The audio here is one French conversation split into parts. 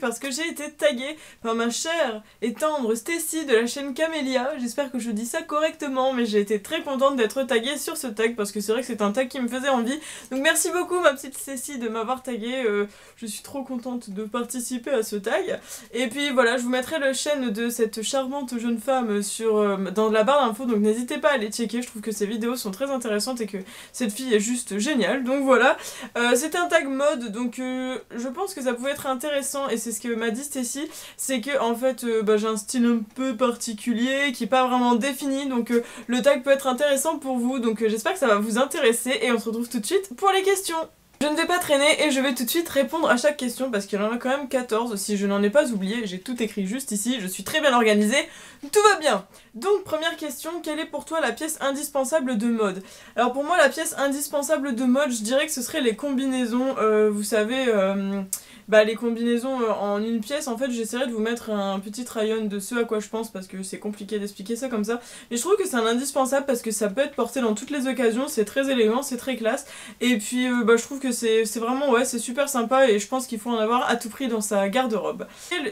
parce que j'ai été taguée par ma chère et tendre Stacy de la chaîne Camélia. J'espère que je dis ça correctement, mais j'ai été très contente d'être taguée sur ce tag parce que c'est vrai que c'est un tag qui me faisait envie. Donc merci beaucoup ma petite Stacy de m'avoir taguée, je suis trop contente de participer à ce tag. Et puis voilà, je vous mettrai la chaîne de cette charmante jeune femme dans la barre d'infos, donc n'hésitez pas à aller checker, je trouve que ces vidéos sont très intéressantes et que cette fille est juste géniale. Donc voilà, c'était un tag mode, donc je pense que ça pouvait être intéressant et c'est ce que m'a dit Stacy, c'est que en fait j'ai un style un peu particulier qui est pas vraiment défini, donc le tag peut être intéressant pour vous, donc j'espère que ça va vous intéresser et on se retrouve tout de suite pour les questions. Je ne vais pas traîner et je vais tout de suite répondre à chaque question parce qu'il y en a quand même 14 si je n'en ai pas oublié, j'ai tout écrit juste ici, je suis très bien organisée, tout va bien. Donc première question, quelle est pour toi la pièce indispensable de mode? Alors pour moi la pièce indispensable de mode, je dirais que ce serait les combinaisons, vous savez, les combinaisons en une pièce. En fait j'essaierai de vous mettre un petit rayon de ce à quoi je pense parce que c'est compliqué d'expliquer ça comme ça, mais je trouve que c'est un indispensable parce que ça peut être porté dans toutes les occasions, c'est très élégant, c'est très classe, et puis je trouve que c'est vraiment, ouais, c'est super sympa et je pense qu'il faut en avoir à tout prix dans sa garde-robe.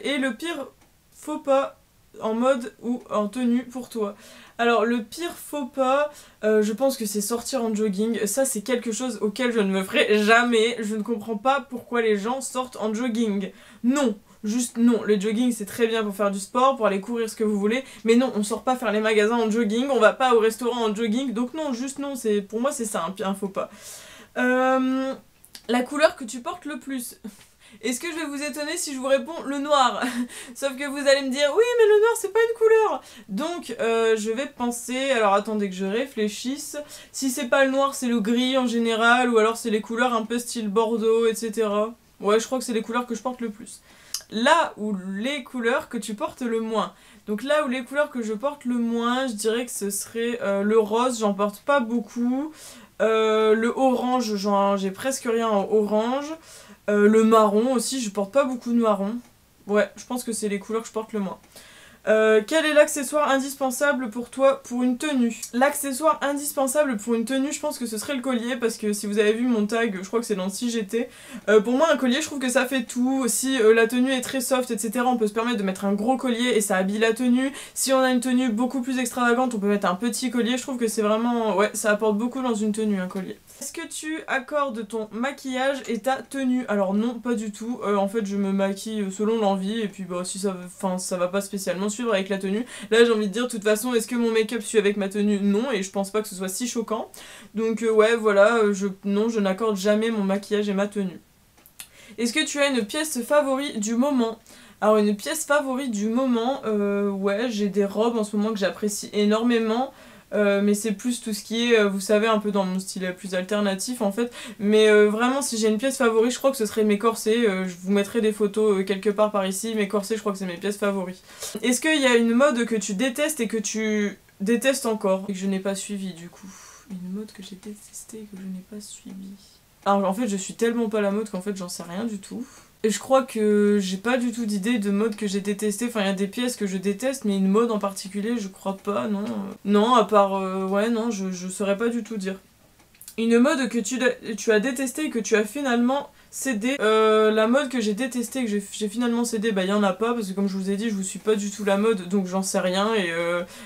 Et le pire faux pas en mode ou en tenue pour toi? Alors le pire faux pas, je pense que c'est sortir en jogging. Ça c'est quelque chose auquel je ne me ferai jamais. Je ne comprends pas pourquoi les gens sortent en jogging. Non, juste non. Le jogging c'est très bien pour faire du sport, pour aller courir ce que vous voulez, mais non, on sort pas faire les magasins en jogging, on va pas au restaurant en jogging, donc non, juste non, pour moi c'est ça un faux pas. La couleur que tu portes le plus? Est-ce que je vais vous étonner si je vous réponds le noir? Sauf que vous allez me dire oui mais le noir c'est pas une couleur. Donc je vais penser, alors attendez que je réfléchisse. Si c'est pas le noir c'est le gris en général, ou alors c'est les couleurs un peu style bordeaux, etc. Ouais, je crois que c'est les couleurs que je porte le plus. Là où les couleurs que tu portes le moins. Donc là où les couleurs que je porte le moins, je dirais que ce serait le rose, j'en porte pas beaucoup. Le orange, j'ai presque rien en orange. Le marron aussi, je porte pas beaucoup de marron. Ouais, je pense que c'est les couleurs que je porte le moins. Quel est l'accessoire indispensable pour toi pour une tenue? L'accessoire indispensable pour une tenue, je pense que ce serait le collier, parce que si vous avez vu mon tag, je crois que c'est dans Si j'étais. Pour moi un collier, je trouve que ça fait tout. Si la tenue est très soft, etc., on peut se permettre de mettre un gros collier et ça habille la tenue. Si on a une tenue beaucoup plus extravagante, on peut mettre un petit collier. Je trouve que c'est vraiment... ouais, ça apporte beaucoup dans une tenue, un collier. Est-ce que tu accordes ton maquillage et ta tenue? Alors non, pas du tout. En fait, je me maquille selon l'envie et puis si ça va pas spécialement suivre avec la tenue. Là, j'ai envie de dire, de toute façon, est-ce que mon make-up suit avec ma tenue? Non, et je pense pas que ce soit si choquant. Donc ouais, voilà, non, je n'accorde jamais mon maquillage et ma tenue. Est-ce que tu as une pièce favorite du moment? Alors une pièce favorite du moment, ouais, j'ai des robes en ce moment que j'apprécie énormément. Mais c'est plus tout ce qui est, vous savez, un peu dans mon style plus alternatif en fait. Mais vraiment, si j'ai une pièce favorite, je crois que ce serait mes corsets. Je vous mettrai des photos quelque part par ici. Mes corsets, je crois que c'est mes pièces favorites. Est-ce qu'il y a une mode que tu détestes et que tu détestes encore et que je n'ai pas suivi du coup? Une mode que j'ai détestée et que je n'ai pas suivi. Alors en fait, je suis tellement pas la mode qu'en fait, j'en sais rien du tout. Et je crois que j'ai pas du tout d'idée de mode que j'ai détesté. Enfin, il y a des pièces que je déteste, mais une mode en particulier, je crois pas, non. Non, à part... ouais, non, je saurais pas du tout dire. Une mode que tu as détestée et que tu as finalement cédé. La mode que j'ai détestée et que j'ai finalement cédé, bah y en a pas, parce que comme je vous ai dit, je vous suis pas du tout la mode, donc j'en sais rien. Et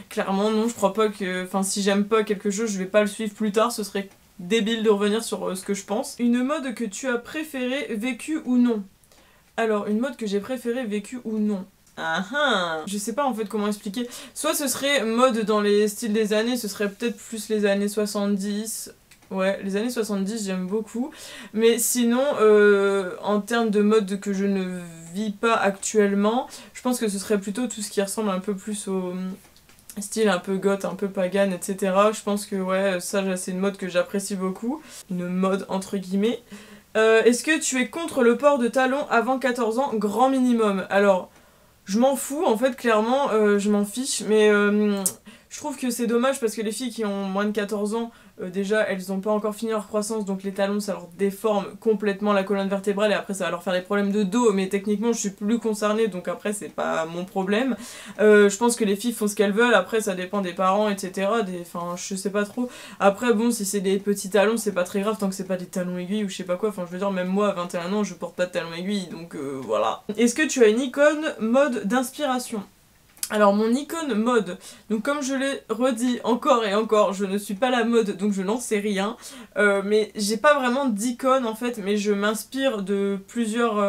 clairement, non, je crois pas que... Enfin, si j'aime pas quelque chose, je vais pas le suivre plus tard, ce serait débile de revenir sur ce que je pense. Une mode que tu as préférée, vécue ou non? Alors, une mode que j'ai préférée, vécue ou non? Je sais pas en fait comment expliquer. Soit ce serait mode dans les styles des années, ce serait peut-être plus les années 70. Ouais, les années 70 j'aime beaucoup. Mais sinon, en termes de mode que je ne vis pas actuellement, je pense que ce serait plutôt tout ce qui ressemble un peu plus au style un peu goth, un peu pagan, etc. Je pense que ouais, ça c'est une mode que j'apprécie beaucoup. Une mode entre guillemets. Est-ce que tu es contre le port de talons avant 14 ans, grand minimum? Alors, je m'en fous, en fait, clairement, je m'en fiche, mais je Je trouve que c'est dommage parce que les filles qui ont moins de 14 ans, déjà elles n'ont pas encore fini leur croissance, donc les talons ça leur déforme complètement la colonne vertébrale et après ça va leur faire des problèmes de dos, mais techniquement je suis plus concernée donc après c'est pas mon problème. Je pense que les filles font ce qu'elles veulent, après ça dépend des parents, etc. Enfin je sais pas trop. Après bon, si c'est des petits talons c'est pas très grave tant que c'est pas des talons aiguilles ou je sais pas quoi, enfin je veux dire même moi à 21 ans je porte pas de talons aiguilles donc voilà. Est-ce que tu as une icône mode d'inspiration? Alors mon icône mode, donc comme je l'ai redit encore et encore, je ne suis pas la mode donc je n'en sais rien, mais j'ai pas vraiment d'icône en fait, mais je m'inspire de plusieurs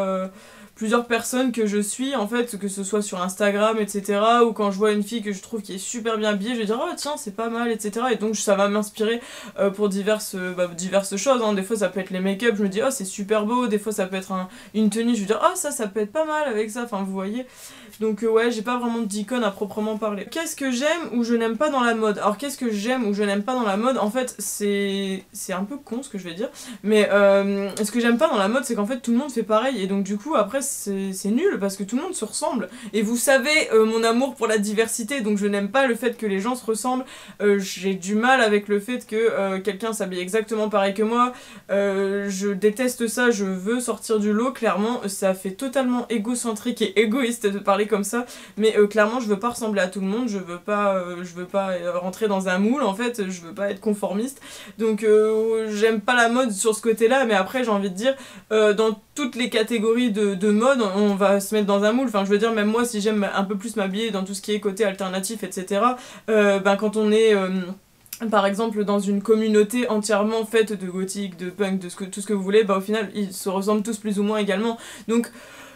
personnes que je suis en fait, que ce soit sur Instagram etc, ou quand je vois une fille que je trouve qui est super bien habillée, je vais dire oh tiens c'est pas mal etc, et donc ça va m'inspirer pour diverses choses, hein. Des fois ça peut être les make-up, je me dis oh c'est super beau, des fois ça peut être une tenue, je vais dire oh ça peut être pas mal avec ça, enfin vous voyez. Donc ouais, j'ai pas vraiment d'icône à proprement parler. Qu'est-ce que j'aime ou je n'aime pas dans la mode? Alors qu'est-ce que j'aime ou je n'aime pas dans la mode? En fait, c'est un peu con ce que je vais dire, mais ce que j'aime pas dans la mode, c'est qu'en fait tout le monde fait pareil, et donc du coup après c'est nul, parce que tout le monde se ressemble. Et vous savez mon amour pour la diversité, donc je n'aime pas le fait que les gens se ressemblent, j'ai du mal avec le fait que quelqu'un s'habille exactement pareil que moi, je déteste ça, je veux sortir du lot, clairement, ça fait totalement égocentrique et égoïste de parler comme ça, mais clairement je veux pas ressembler à tout le monde, je veux pas rentrer dans un moule en fait, je veux pas être conformiste, donc j'aime pas la mode sur ce côté là, mais après j'ai envie de dire dans toutes les catégories de mode on va se mettre dans un moule, enfin je veux dire même moi si j'aime un peu plus m'habiller dans tout ce qui est côté alternatif etc, quand on est par exemple dans une communauté entièrement faite de gothique, de punk, tout ce que vous voulez, au final ils se ressemblent tous plus ou moins également, donc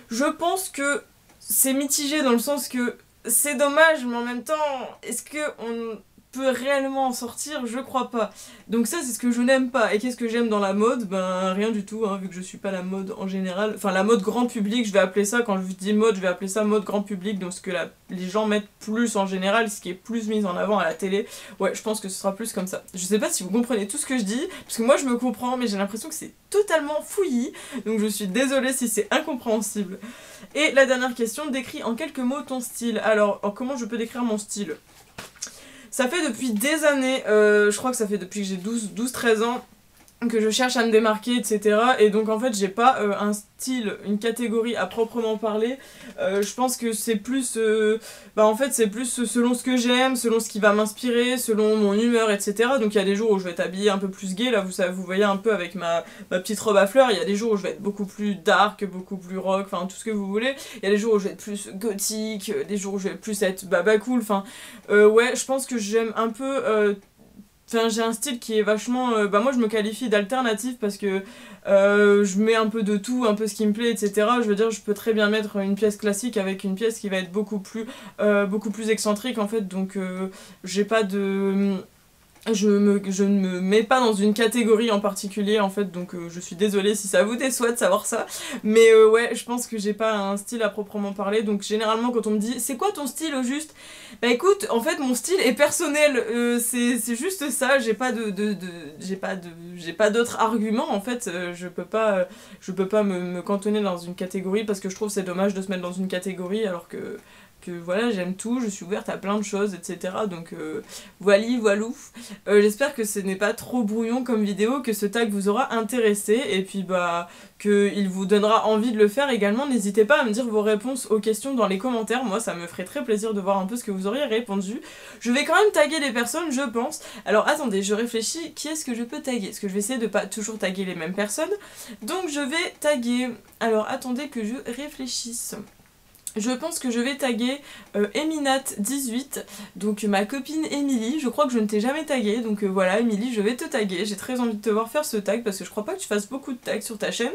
je pense que c'est mitigé dans le sens que c'est dommage, mais en même temps, est-ce qu'on peut réellement en sortir? Je crois pas. Donc ça, c'est ce que je n'aime pas. Et qu'est-ce que j'aime dans la mode? Ben rien du tout, hein, vu que je suis pas la mode en général. Enfin, la mode grand public, je vais appeler ça, quand je dis mode, je vais appeler ça mode grand public, donc ce que les gens mettent plus en général, ce qui est plus mis en avant à la télé. Ouais, je pense que ce sera plus comme ça. Je sais pas si vous comprenez tout ce que je dis, parce que moi je me comprends, mais j'ai l'impression que c'est totalement fouillis, donc je suis désolée si c'est incompréhensible. Et la dernière question, décris en quelques mots ton style. Alors, comment je peux décrire mon style? Ça fait depuis des années, je crois que ça fait depuis que j'ai 12-13 ans, que je cherche à me démarquer, etc. Et donc en fait j'ai pas un style, une catégorie à proprement parler. Je pense que c'est plus en fait c'est plus selon ce que j'aime, selon ce qui va m'inspirer, selon mon humeur, etc. Donc il y a des jours où je vais être habillée un peu plus gay, là vous voyez un peu avec ma petite robe à fleurs. Il y a des jours où je vais être beaucoup plus dark, beaucoup plus rock, enfin tout ce que vous voulez. Il y a des jours où je vais être plus gothique, des jours où je vais plus être baba cool, enfin ouais, je pense que j'aime un peu enfin, j'ai un style qui est vachement... moi je me qualifie d'alternative parce que je mets un peu de tout, un peu ce qui me plaît, etc. Je veux dire, je peux très bien mettre une pièce classique avec une pièce qui va être beaucoup plus excentrique en fait, donc j'ai pas de... Je ne me mets pas dans une catégorie en particulier en fait, donc je suis désolée si ça vous déçoit de savoir ça, mais ouais, je pense que j'ai pas un style à proprement parler, donc généralement quand on me dit c'est quoi ton style au juste, bah écoute, en fait mon style est personnel, c'est juste ça, j'ai pas d'autres arguments en fait, je peux pas me cantonner dans une catégorie parce que je trouve c'est dommage de se mettre dans une catégorie alors que voilà, j'aime tout, je suis ouverte à plein de choses, etc. Donc voilou. J'espère que ce n'est pas trop brouillon comme vidéo, que ce tag vous aura intéressé, et puis qu'il vous donnera envie de le faire également. N'hésitez pas à me dire vos réponses aux questions dans les commentaires, moi ça me ferait très plaisir de voir un peu ce que vous auriez répondu. Je vais quand même taguer les personnes, je pense. Alors attendez, je réfléchis, qui est-ce que je peux taguer? Parce que je vais essayer de pas toujours taguer les mêmes personnes. Donc je vais taguer... Alors attendez que je réfléchisse. Je pense que je vais taguer Eminat18, donc ma copine Émilie. Je crois que je ne t'ai jamais tagué, donc voilà Émilie, je vais te taguer. J'ai très envie de te voir faire ce tag parce que je crois pas que tu fasses beaucoup de tags sur ta chaîne.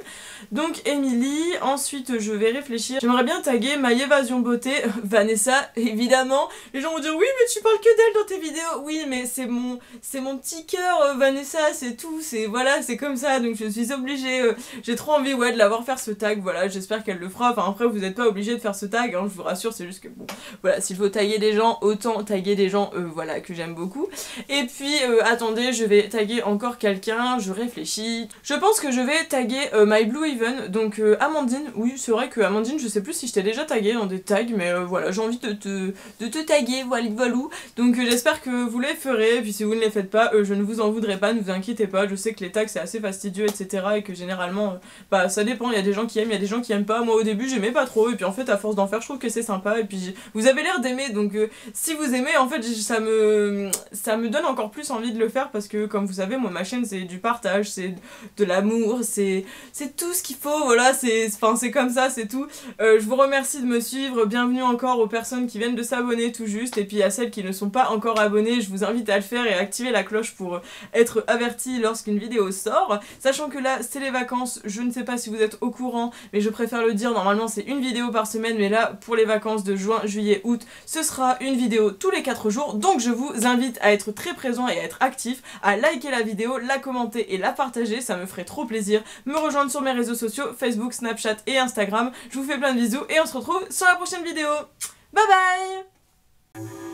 Donc Émilie, ensuite je vais réfléchir. J'aimerais bien taguer My Évasion Beauté, Vanessa, évidemment. Les gens vont dire oui mais tu parles que d'elle dans tes vidéos. Oui mais c'est mon petit cœur, Vanessa, c'est tout, voilà, c'est comme ça, donc je suis obligée, j'ai trop envie ouais, de la voir faire ce tag, voilà, j'espère qu'elle le fera. Enfin après vous n'êtes pas obligé de faire ce ce tag, hein, je vous rassure, c'est juste que bon, voilà, s'il faut taguer des gens, autant taguer des gens, voilà, que j'aime beaucoup. Et puis, attendez, je vais taguer encore quelqu'un, je réfléchis. Je pense que je vais taguer My Blue Even, donc Amandine, oui, c'est vrai que Amandine, je sais plus si je t'ai déjà tagué dans des tags, mais voilà, j'ai envie de te taguer, voilà, donc j'espère que vous les ferez, et puis si vous ne les faites pas, je ne vous en voudrais pas, ne vous inquiétez pas, je sais que les tags c'est assez fastidieux, etc., et que généralement, bah ça dépend, il y a des gens qui aiment, il y a des gens qui aiment pas, moi au début j'aimais pas trop, et puis en fait à force d'en faire je trouve que c'est sympa, et puis vous avez l'air d'aimer, donc si vous aimez, en fait ça me donne encore plus envie de le faire, parce que comme vous savez, moi ma chaîne c'est du partage, c'est de l'amour, c'est tout ce qu'il faut, voilà, c'est comme ça, c'est tout. Je vous remercie de me suivre, bienvenue encore aux personnes qui viennent de s'abonner tout juste, et puis à celles qui ne sont pas encore abonnées, je vous invite à le faire et à activer la cloche pour être averti lorsqu'une vidéo sort, sachant que là c'est les vacances, je ne sais pas si vous êtes au courant, mais je préfère le dire, normalement c'est une vidéo par semaine, mais là pour les vacances de juin, juillet, août, ce sera une vidéo tous les 4 jours, donc je vous invite à être très présent et à être actif, à liker la vidéo, la commenter et la partager, ça me ferait trop plaisir, me rejoindre sur mes réseaux sociaux, Facebook, Snapchat et Instagram, je vous fais plein de bisous et on se retrouve sur la prochaine vidéo. Bye bye!